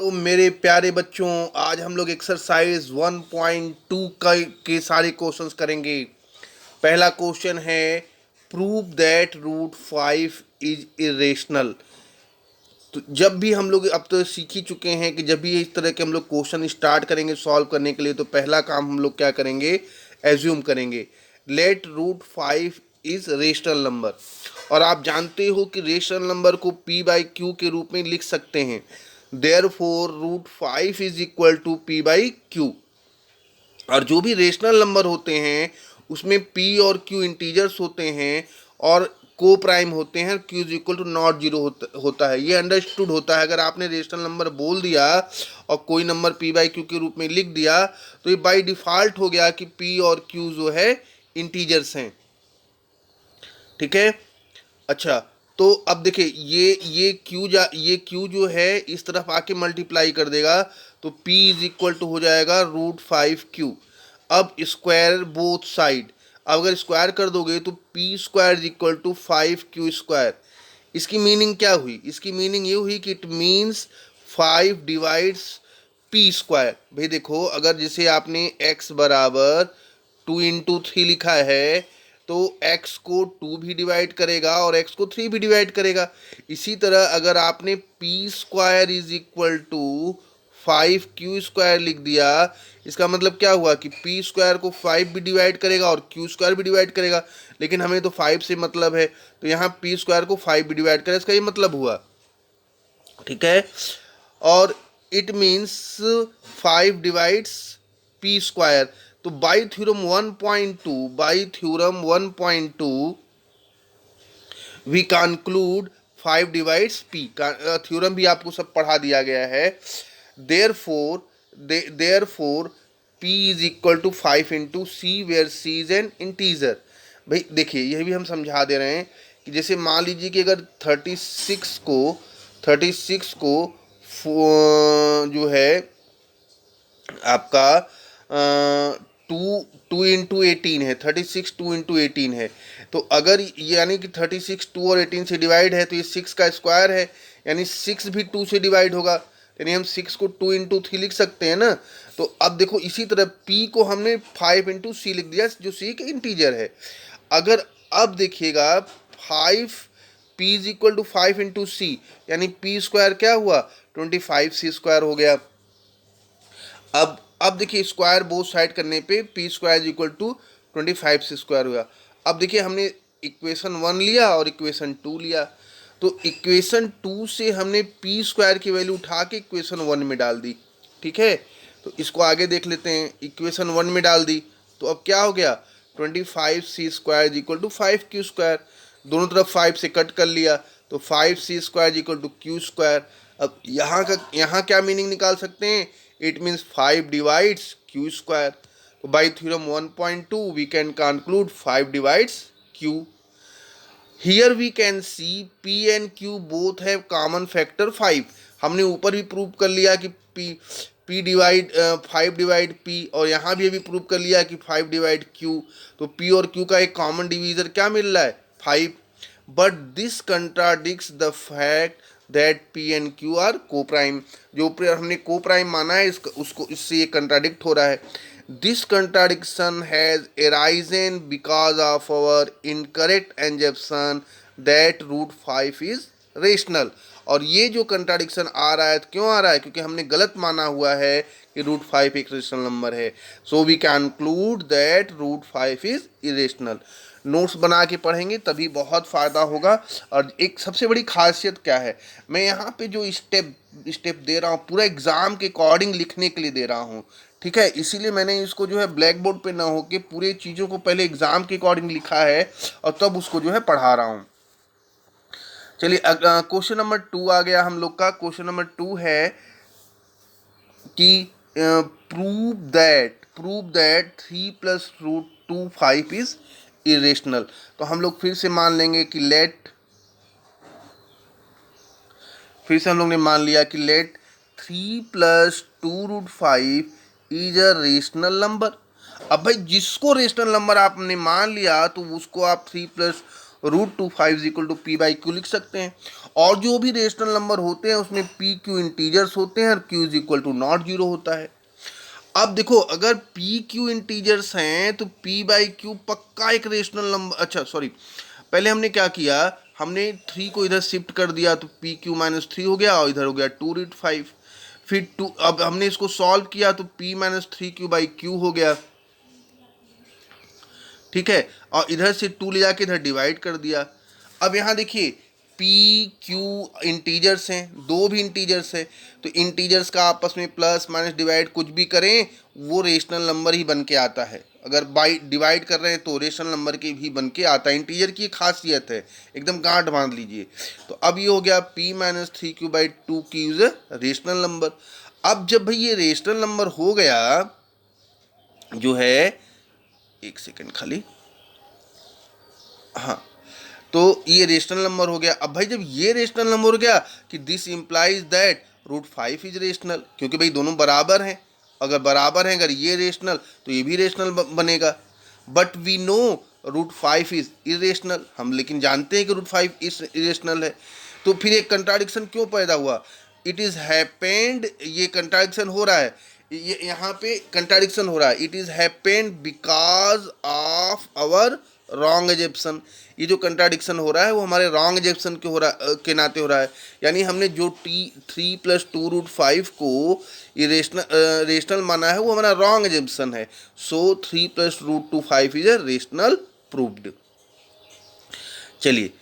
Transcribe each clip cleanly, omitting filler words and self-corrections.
तो मेरे प्यारे बच्चों, आज हम लोग एक्सरसाइज 1.2 के सारे क्वेश्चंस करेंगे। पहला क्वेश्चन है, prove that root 5 is irrational. तो जब भी हम लोग अब तो सीख ही चुके हैं कि जब भी इस तरह के हम लोग क्वेश्चन स्टार्ट करेंगे सॉल्व करने के लिए, तो पहला काम हम लोग क्या करेंगे, एज्यूम करेंगे let root 5 is rational number. और आप जानते हो कि रेशनल नंबर को p बाई क्यू के रूप में लिख सकते हैं। Therefore root 5 is equal to p by q. और जो भी रेशनल नंबर होते हैं उसमें p और q इंटीजर्स होते हैं और को प्राइम होते हैं। q is equal to not zero होता है। ये अंडरस्टूड होता है। अगर आपने रेशनल नंबर बोल दिया और कोई नंबर p बाई क्यू के रूप में लिख दिया तो ये बाई डिफ़ॉल्ट हो गया कि p और q जो है इंटीजर्स हैं। ठीक है। अच्छा, तो अब देखिए ये q जो है इस तरफ आके मल्टीप्लाई कर देगा तो p इज इक्वल टू हो जाएगा रूट 5q। अब स्क्वायर बोथ साइड, अगर स्क्वायर कर दोगे तो p square is equal to 5q square. इसकी मीनिंग क्या हुई? इसकी मीनिंग ये हुई कि it means 5 divides p square. भाई देखो, अगर जैसे आपने x बराबर 2 into 3 लिखा है तो x को 2 भी डिवाइड करेगा और x को 3 भी डिवाइड करेगा। इसी तरह अगर आपने p square is equal to 5q square लिख दिया, इसका मतलब क्या हुआ कि p स्क्वायर को 5 भी डिवाइड करेगा और q स्क्वायर भी डिवाइड करेगा। लेकिन हमें तो 5 से मतलब है, तो यहाँ p स्क्वायर को 5 भी डिवाइड करेगा, इसका ये मतलब हुआ। ठीक है। और it means 5 divides p square. तो by theorem 1.2 we conclude 5 divides p का थ्योरम भी आपको सब पढ़ा दिया गया है। Therefore p is equal to 5 into c where c is an integer. भाई देखिए, यह भी हम समझा दे रहे हैं कि जैसे मान लीजिए कि अगर 36 को जो है आपका टू टू इंटू 18 है। 36 2 इंटू 18 है। तो अगर यानी कि 36 2 और 18 से डिवाइड है तो ये 6 का स्क्वायर है, यानी 6 भी 2 से डिवाइड होगा, यानी हम 6 को 2 into 3 लिख सकते हैं ना। तो अब देखो, इसी तरह p को हमने 5 into c लिख दिया जो c का इंटीजर है। अगर अब देखिएगा 5 p is equal to 5 into c, यानी p स्क्वायर क्या हुआ, 25c स्क्वायर हो गया। अब देखिए, स्क्वायर बोथ साइड करने पे p square is equal to 25c square हुआ। अब देखिए, हमने इक्वेशन 1 लिया और इक्वेशन 2 लिया, तो इक्वेशन 2 से हमने p स्क्वायर की वैल्यू उठा के इक्वेशन 1 में डाल दी। ठीक है। तो इसको आगे देख लेते हैं। इक्वेशन 1 में डाल दी तो अब क्या हो गया, 25c square is equal to 5q square. दोनों तरफ 5 से कट कर लिया तो 5c square is equal to q square. अब यहाँ क्या मीनिंग निकाल सकते हैं, it means 5 divides q square. तो by theorem 1.2 we can conclude 5 divides q। Here we can see p and q both have common factor 5। हमने ऊपर भी प्रूव कर लिया कि p डिवाइड 5 डिवाइड p, और यहाँ भी अभी प्रूव कर लिया कि 5 डिवाइड q। तो p और q का एक कॉमन डिवीजर क्या मिल रहा है, 5। But this contradicts the fact that p and q are co prime. जो ऊपर हमने को प्राइम माना है उसको इससे ये कंट्राडिक्ट हो रहा है। This contradiction has arisen because of our incorrect assumption that root 5 is rational. और ये जो कंट्राडिक्शन आ रहा है तो क्यों आ रहा है, क्योंकि हमने गलत माना हुआ है कि रूट 5 एक रेशनल नंबर है। So we conclude that root 5 is irrational. Notes बना के पढ़ेंगे तभी बहुत फ़ायदा होगा। और एक सबसे बड़ी खासियत क्या है, मैं यहाँ पे जो स्टेप दे रहा हूँ पूरा एग्ज़ाम के अकॉर्डिंग लिखने के लिए दे रहा हूँ। ठीक है, इसीलिए मैंने इसको जो है ब्लैक बोर्ड पे ना होके पूरे चीज़ों को पहले एग्ज़ाम के अकॉर्डिंग लिखा है और तब उसको जो है पढ़ा रहा हूँ। चलिए, क्वेश्चन नंबर 2 आ गया हम लोग का। क्वेश्चन नंबर 2 है कि prove that 3 plus root 2 5 is irrational. तो हम लोग फिर से मान लेंगे कि फिर से हम लोग ने मान लिया कि let 3 plus 2 root 5 is a rational number. अब भाई जिसको रेशनल नंबर आपने मान लिया तो उसको आप 3 plus √25 is equal to p by q लिख सकते हैं। और जो भी रेशनल नंबर होते हैं उसमें पी क्यू इंटीजर्स होते हैं और q is equal to not zero होता है। अब देखो अगर पी क्यू इंटीजर्स हैं तो पी बाई क्यू पक्का एक रेशनल नंबर, अच्छा सॉरी, पहले हमने क्या किया, हमने 3 को इधर शिफ्ट कर दिया तो पी क्यू माइनस 3 हो गया और इधर हो गया 2√5। फिर 2, अब हमने इसको सॉल्व किया तो p minus 3q by Q हो गया, ठीक है, और इधर से 2 ले जाके इधर डिवाइड कर दिया। अब यहाँ देखिए पी क्यू इंटीजर्स हैं, दो भी इंटीजर्स है, तो इंटीजर्स का आपस में प्लस माइनस डिवाइड कुछ भी करें वो रेशनल नंबर ही बन के आता है। अगर बाई डिवाइड कर रहे हैं तो रेशनल नंबर के भी बन के आता है। इंटीजर की खासियत है, एकदम गांठ बांध लीजिए। तो अब ये हो गया p माइनस 3q बाई 2 की इज रेशनल नंबर। अब जब भाई ये रेशनल नंबर हो गया जो है, एक सेकेंड खाली, हाँ, तो ये रेशनल नंबर हो गया। अब भाई जब ये रेशनल नंबर हो गया कि this implies that √5 is rational, क्योंकि भाई दोनों बराबर हैं, अगर बराबर हैं, अगर ये रेशनल तो ये भी रेशनल बनेगा। But we know √5 is irrational, हम लेकिन जानते हैं कि √5 इज इरेशनल है। तो फिर एक कंट्राडिक्शन क्यों पैदा हुआ, इट इज़ हैपेंड, ये कंट्राडिक्शन हो रहा है, ये यहाँ पे कंट्राडिक्शन हो रहा है, it is happened because of our wrong assumption. ये जो कंट्राडिक्शन हो रहा है वो हमारे रॉन्ग एजप्शन के के नाते हो रहा है। यानी हमने जो 3 + 2√5 को रेशनल माना है वो हमारा रॉन्ग एजप्शन है। सो 3 + √25 इज ए रेशनल प्रूव्ड। चलिए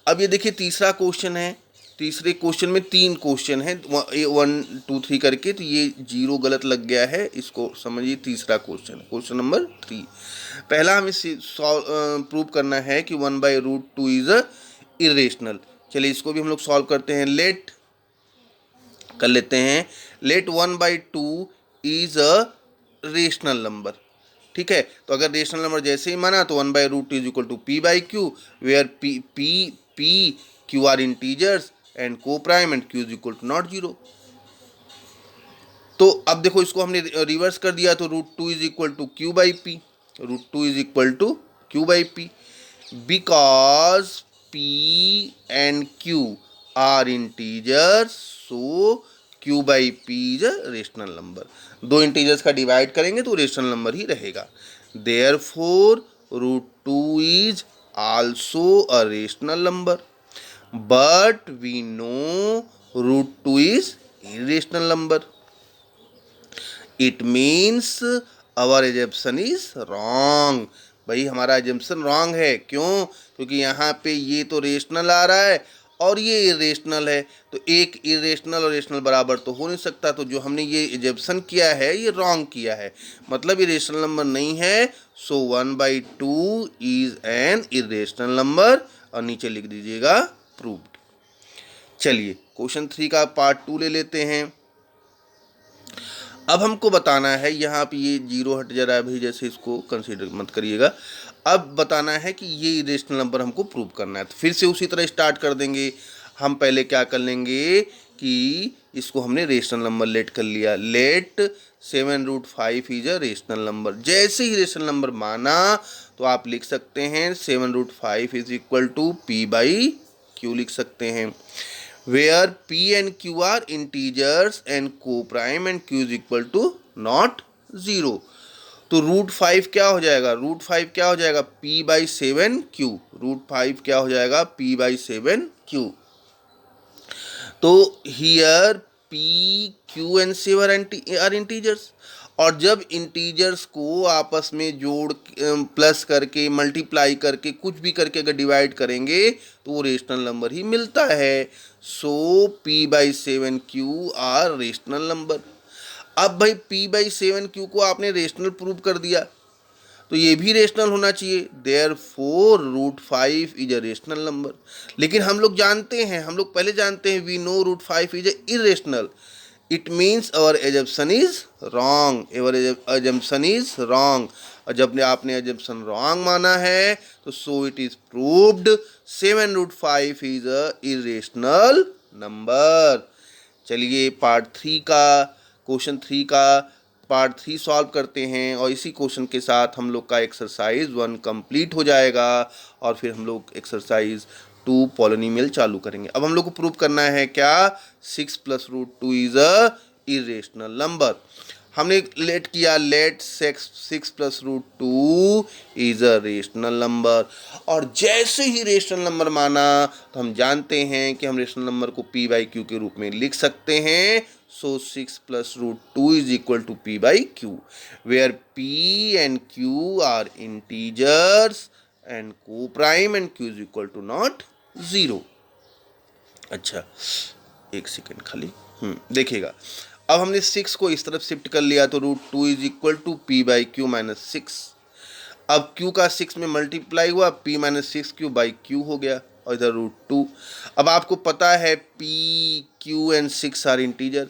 अब ये देखिए तीसरा क्वेश्चन है। तीसरे क्वेश्चन में 3 क्वेश्चन है, 1 2 3 करके, तो ये 0 गलत लग गया है, इसको समझिए। तीसरा क्वेश्चन, क्वेश्चन नंबर 3, पहला हमें प्रूव करना है कि 1/√2 इज इरेशनल। चलिए इसको भी हम लोग सॉल्व करते हैं। लेट कर लेते हैं, let 1/2 is a rational number, ठीक है। तो अगर रेशनल नंबर जैसे ही माना तो 1/√2 is equal to p by q, where p q are integers and co prime and q is equal to not zero. तो अब देखो इसको हमने रिवर्स कर दिया तो √2 is equal to q by p, √2 is equal to q by p, because p and q are integers, so q by p is a rational number. दो integers का डिवाइड करेंगे तो रेशनल नंबर ही रहेगा। Therefore √2 is also a rational number, but we know √2 is irrational number. It means our assumption is wrong. भाई हमारा assumption wrong है, क्यों? क्योंकि यहाँ पे ये तो रेशनल आ रहा है और ये इरेशनल है, तो एक इरेशनल और रेशनल बराबर तो हो नहीं सकता। तो जो हमने ये एजम्पशन किया है ये रॉन्ग किया है, मतलब ये रेशनल नंबर नहीं है। सो 1/2 इज एन इरेशनल नंबर, और नीचे लिख दीजिएगा प्रूव्ड। चलिए क्वेश्चन 3 का पार्ट 2 ले लेते हैं। अब हमको बताना है, यहाँ पे ये 0 हट जा रहा है भाई, जैसे इसको कंसीडर मत करिएगा। अब बताना है कि ये इरेशनल नंबर हमको प्रूव करना है, तो फिर से उसी तरह स्टार्ट कर देंगे। हम पहले क्या कर लेंगे कि इसको हमने रेशनल नंबर लेट कर लिया, let 7√5 is a rational number. जैसे ही रेशनल नंबर माना तो आप लिख सकते हैं 7√5 is equal to p by q लिख सकते हैं, where p and q are integers and co-prime and q is equal to not 0। तो √5 क्या हो जाएगा, √5 क्या हो जाएगा p/7q, √5 क्या हो जाएगा p/7q। तो here p q and 7 are integers, और जब इंटीजर्स को आपस में जोड़ प्लस करके मल्टीप्लाई करके कुछ भी करके अगर डिवाइड करेंगे तो वो रेशनल नंबर ही मिलता है। सो p/7q आर रेशनल नंबर। अब भाई p/7q को आपने रेशनल प्रूव कर दिया तो ये भी रेशनल होना चाहिए, therefore √5 is a rational number. लेकिन हम लोग जानते हैं, हम लोग पहले जानते हैं, we know √5 is a irrational, it means our assumption is wrong, our assumption is wrong. और जब आपने एजम्पशन रॉन्ग माना है तो so it is proved 7√5 is a irrational number. चलिए पार्ट 3 का, क्वेश्चन 3 का पार्ट 3 सॉल्व करते हैं और इसी क्वेश्चन के साथ हम लोग का एक्सरसाइज 1 कंप्लीट हो जाएगा और फिर हम लोग एक्सरसाइज 2 पॉलिनोमियल चालू करेंगे। अब हम लोग को प्रूव करना है क्या, 6 + √2 इज अ इरेशनल नंबर। हमने लेट किया, let 6 + √2 is a rational number, और जैसे ही रेशनल नंबर माना तो हम जानते हैं कि हम रेशनल नंबर को p/q के रूप में लिख सकते हैं। So 6 + √2 is equal to p/q, where p and q are integers and co prime and q is equal to not 0। अच्छा, एक सेकेंड खाली, देखिएगा, अब हमने 6 को इस तरफ शिफ्ट कर लिया तो √2 इज इक्वल टू p/q - 6। अब q का 6 में मल्टीप्लाई हुआ, p - 6q/q हो गया और इधर √2। अब आपको पता है p, q and 6 are integer,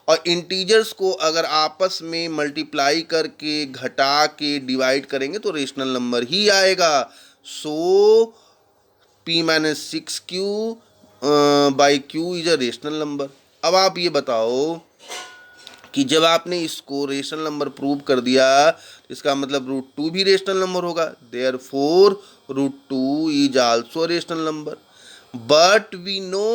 और इंटीजर्स को अगर आपस में मल्टीप्लाई करके, घटा के डिवाइड करेंगे तो रेशनल नंबर ही आएगा। सो p - 6q/q is a rational number. अब आप ये बताओ कि जब आपने इसको रेशनल नंबर प्रूव कर दिया, इसका मतलब √2 भी रेशनल नंबर होगा, therefore √2 is also rational number. But we know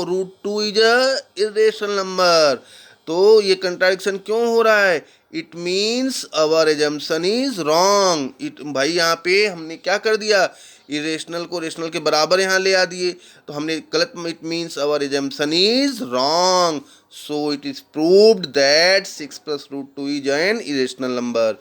√2 is a irrational number. तो ये कंट्राडिक्शन क्यों हो रहा है? It means our assumption is wrong. It भाई यहाँ पे हमने क्या कर दिया, इरेशनल को रेशनल के बराबर यहाँ ले आ दिए, तो हमने गलत। It means our assumption is wrong, so it is proved that 6 + √2 is an irrational number।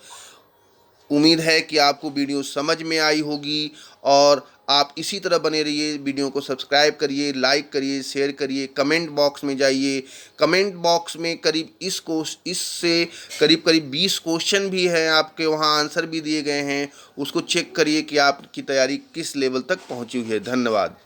उम्मीद है कि आपको वीडियो समझ में आई होगी और आप इसी तरह बने रहिए। वीडियो को सब्सक्राइब करिए, लाइक करिए, शेयर करिए, कमेंट बॉक्स में जाइए। कमेंट बॉक्स में करीब इससे करीब 20 क्वेश्चन भी हैं, आपके वहाँ आंसर भी दिए गए हैं। उसको चेक करिए कि आपकी तैयारी किस लेवल तक पहुँची हुई है। धन्यवाद।